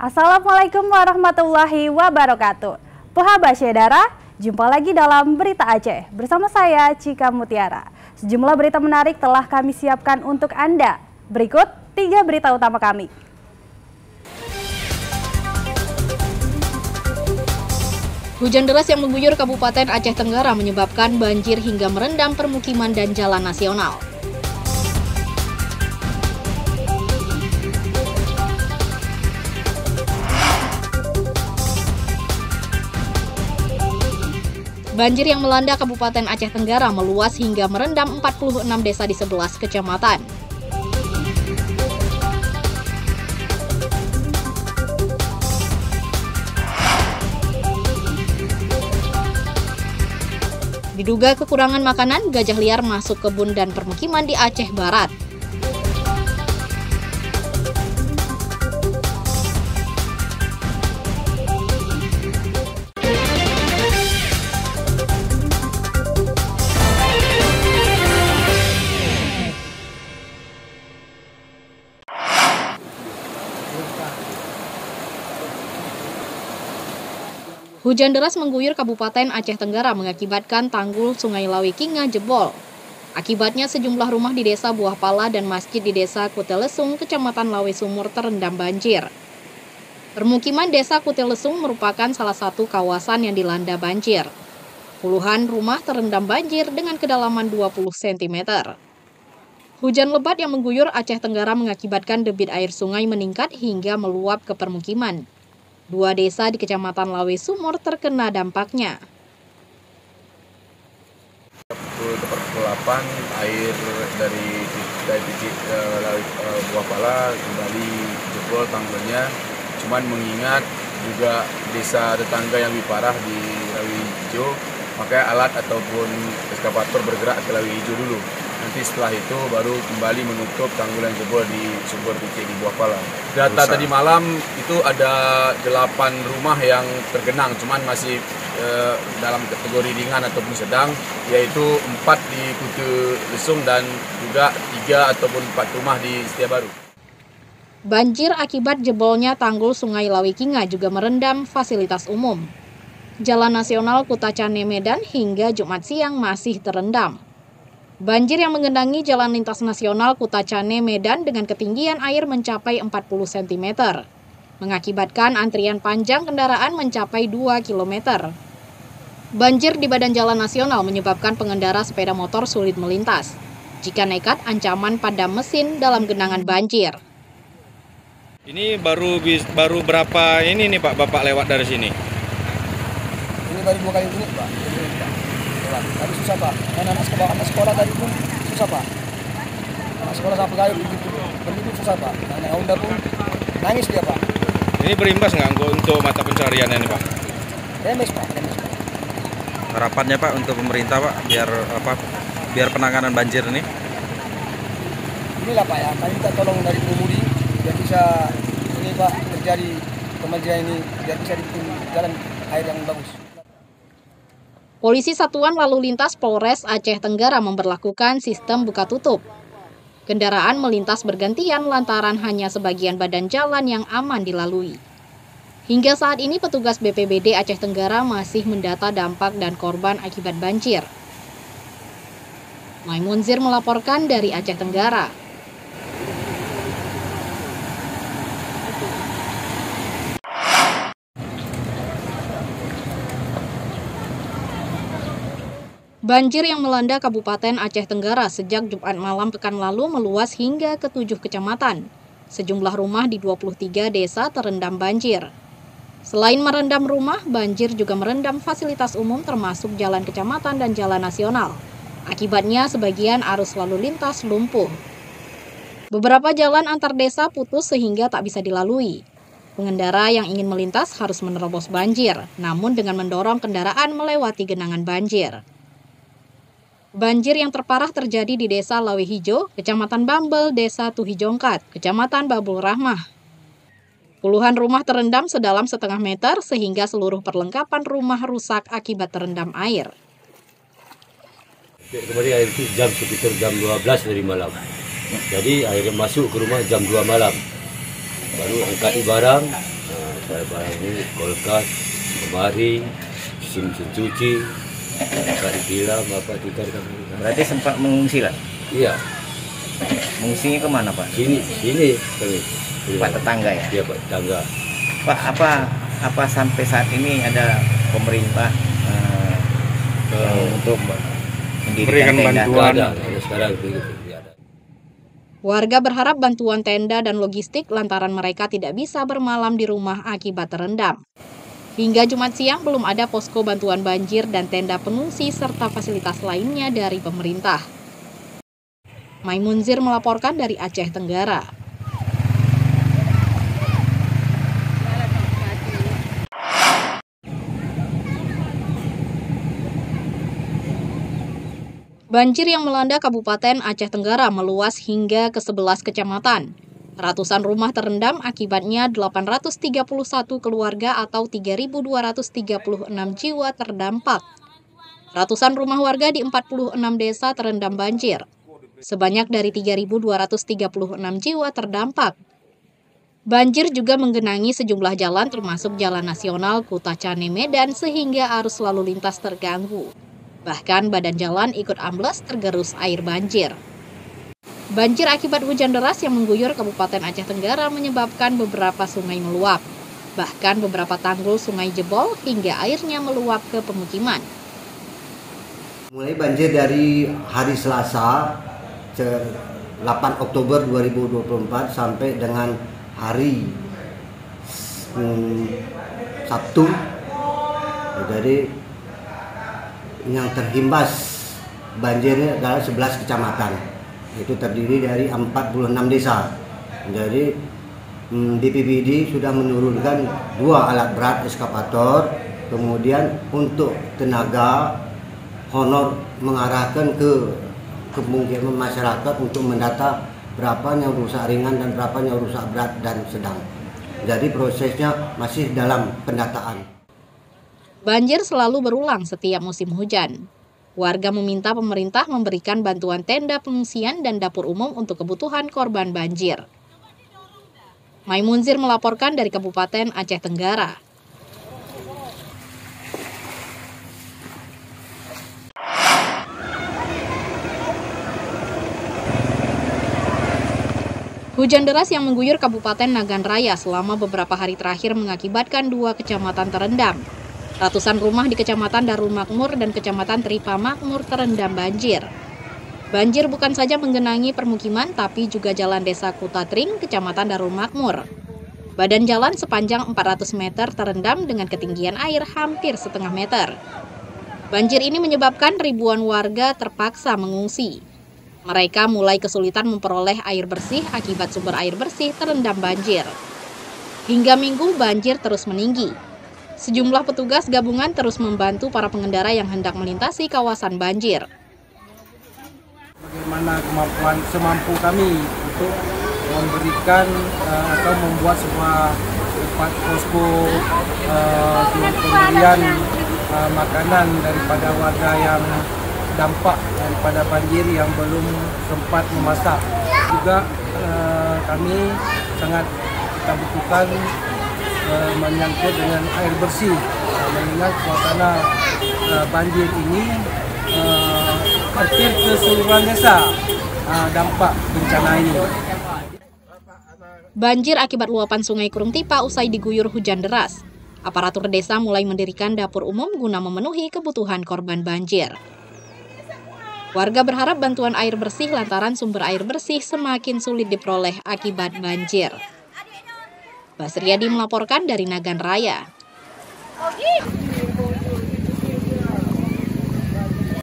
Assalamualaikum warahmatullahi wabarakatuh. Poha Syedara, jumpa lagi dalam Berita Aceh bersama saya Cika Mutiara. Sejumlah berita menarik telah kami siapkan untuk Anda. Berikut 3 berita utama kami. Hujan deras yang mengguyur Kabupaten Aceh Tenggara menyebabkan banjir hingga merendam permukiman dan jalan nasional. Banjir yang melanda Kabupaten Aceh Tenggara meluas hingga merendam 46 desa di 11 kecamatan. Diduga kekurangan makanan, gajah liar masuk kebun dan permukiman di Aceh Barat. Hujan deras mengguyur Kabupaten Aceh Tenggara mengakibatkan tanggul Sungai Lawi Kinga jebol. Akibatnya sejumlah rumah di Desa Buah Pala dan masjid di Desa Kutelesung, Kecamatan Lawi Sumur terendam banjir. Permukiman Desa Kutelesung merupakan salah satu kawasan yang dilanda banjir. Puluhan rumah terendam banjir dengan kedalaman 20 cm. Hujan lebat yang mengguyur Aceh Tenggara mengakibatkan debit air sungai meningkat hingga meluap ke permukiman. 2 desa di Kecamatan Lawi Sumur terkena dampaknya. Pukul 8 air dari titik Lawi Buah Pala kembali jebol tanggulnya. Cuman mengingat juga desa tetangga yang lebih parah di Lawi Hijau, makanya alat ataupun eskavator bergerak ke Lawi Hijau dulu. Nanti setelah itu baru kembali menutup tanggul yang jebol di sumber titik di Buah Pala. Data tadi malam itu ada 8 rumah yang tergenang, cuman masih dalam kategori ringan ataupun sedang, yaitu 4 di Kutelesung dan juga 3 ataupun 4 rumah di Setiabaru. Banjir akibat jebolnya tanggul Sungai Lawi Kinga juga merendam fasilitas umum. Jalan Nasional Kutacane Medan hingga Jumat siang masih terendam. Banjir yang menggenangi jalan lintas nasional Kutacane Medan dengan ketinggian air mencapai 40 cm, mengakibatkan antrian panjang kendaraan mencapai 2 km. Banjir di badan jalan nasional menyebabkan pengendara sepeda motor sulit melintas. Jika nekat, ancaman padam mesin dalam genangan banjir. Ini baru berapa ini nih Pak, Bapak lewat dari sini? Ini baru 2 kali ini Pak. Tadi susah Pak, anak sekolah tadi pun susah Pak. Anak sekolah sampai kayu begitu susah Pak. Anak Honda pun nangis dia Pak. Ini berimbas nggak untuk mata pencariannya nih Pak? Remes Pak, remes Pak. Harapannya Pak untuk pemerintah Pak biar penanganan banjir ini? Inilah Pak ya, kami minta tolong dari pengemudi biar bisa ini Pak terjadi kemajuan ini biar bisa dibikin jalan air yang bagus. Polisi Satuan Lalu Lintas Polres Aceh Tenggara memberlakukan sistem buka tutup. Kendaraan melintas bergantian lantaran hanya sebagian badan jalan yang aman dilalui. Hingga saat ini petugas BPBD Aceh Tenggara masih mendata dampak dan korban akibat banjir. Maimunzir melaporkan dari Aceh Tenggara. Banjir yang melanda Kabupaten Aceh Tenggara sejak Jumat malam pekan lalu meluas hingga ke 7 kecamatan. Sejumlah rumah di 23 desa terendam banjir. Selain merendam rumah, banjir juga merendam fasilitas umum termasuk jalan kecamatan dan jalan nasional. Akibatnya sebagian arus lalu lintas lumpuh. Beberapa jalan antar desa putus sehingga tak bisa dilalui. Pengendara yang ingin melintas harus menerobos banjir, namun dengan mendorong kendaraan melewati genangan banjir. Banjir yang terparah terjadi di Desa Lawi Hijau, Kecamatan Bambel, Desa Tuhijongkat, Kecamatan Babul Rahmah. Puluhan rumah terendam sedalam setengah meter sehingga seluruh perlengkapan rumah rusak akibat terendam air. Kemarin air itu sekitar jam 12 dari malam. Jadi airnya masuk ke rumah jam 2 malam. Baru angkat barang, barang ini kulkas, lemari, mesin cuci, kari tilam, apa tikar. Berarti sempat mengungsi lah? Iya. Mengungsinya kemana Pak? Sini kami. Pak tetangga ya? Iya Pak tetangga. Pak, apa sampai saat ini ada pemerintah untuk mendirikan tenda? Ada sekarang begitu. Warga berharap bantuan tenda dan logistik lantaran mereka tidak bisa bermalam di rumah akibat terendam. Hingga Jumat siang belum ada posko bantuan banjir dan tenda pengungsi serta fasilitas lainnya dari pemerintah. Maimunzir melaporkan dari Aceh Tenggara. Banjir yang melanda Kabupaten Aceh Tenggara meluas hingga ke 11 kecamatan. Ratusan rumah terendam akibatnya 831 keluarga atau 3.236 jiwa terdampak. Ratusan rumah warga di 46 desa terendam banjir. Sebanyak dari 3.236 jiwa terdampak. Banjir juga menggenangi sejumlah jalan termasuk Jalan Nasional Kuta Cane Medan sehingga arus lalu lintas terganggu. Bahkan badan jalan ikut ambles tergerus air banjir. Banjir akibat hujan deras yang mengguyur Kabupaten Aceh Tenggara menyebabkan beberapa sungai meluap. Bahkan beberapa tanggul sungai jebol hingga airnya meluap ke pemukiman. Mulai banjir dari hari Selasa 8 Oktober 2024 sampai dengan hari Sabtu. Jadi yang terhimbas banjirnya adalah 11 kecamatan. Itu terdiri dari 46 desa. Jadi BPBD sudah menurunkan 2 alat berat eskavator. Kemudian untuk tenaga honor mengarahkan ke pemukiman masyarakat untuk mendata berapa yang rusak ringan dan berapa yang rusak berat dan sedang. Jadi prosesnya masih dalam pendataan. Banjir selalu berulang setiap musim hujan. Warga meminta pemerintah memberikan bantuan tenda pengungsian dan dapur umum untuk kebutuhan korban banjir. Maimunzir melaporkan dari Kabupaten Aceh Tenggara. Hujan deras yang mengguyur Kabupaten Nagan Raya selama beberapa hari terakhir mengakibatkan 2 kecamatan terendam. Ratusan rumah di Kecamatan Darul Makmur dan Kecamatan Tripa Makmur terendam banjir. Banjir bukan saja menggenangi permukiman, tapi juga jalan desa Kutatring, Kecamatan Darul Makmur. Badan jalan sepanjang 400 meter terendam dengan ketinggian air hampir setengah meter. Banjir ini menyebabkan ribuan warga terpaksa mengungsi. Mereka mulai kesulitan memperoleh air bersih akibat sumber air bersih terendam banjir. Hingga Minggu, banjir terus meninggi. Sejumlah petugas gabungan terus membantu para pengendara yang hendak melintasi kawasan banjir. Bagaimana kemampuan semampu kami untuk memberikan atau membuat sebuah tempat posko pemberian makanan daripada warga yang dampak daripada banjir yang belum sempat memasak. Juga kami sangat kita butuhkan menyangkut dengan air bersih, mengingat suasana banjir ini hampir keseluruhan desa dampak bencana ini. Banjir akibat luapan Sungai Kurungtipa usai diguyur hujan deras. Aparatur desa mulai mendirikan dapur umum guna memenuhi kebutuhan korban banjir. Warga berharap bantuan air bersih lantaran sumber air bersih semakin sulit diperoleh akibat banjir. Basriadi melaporkan dari Nagan Raya.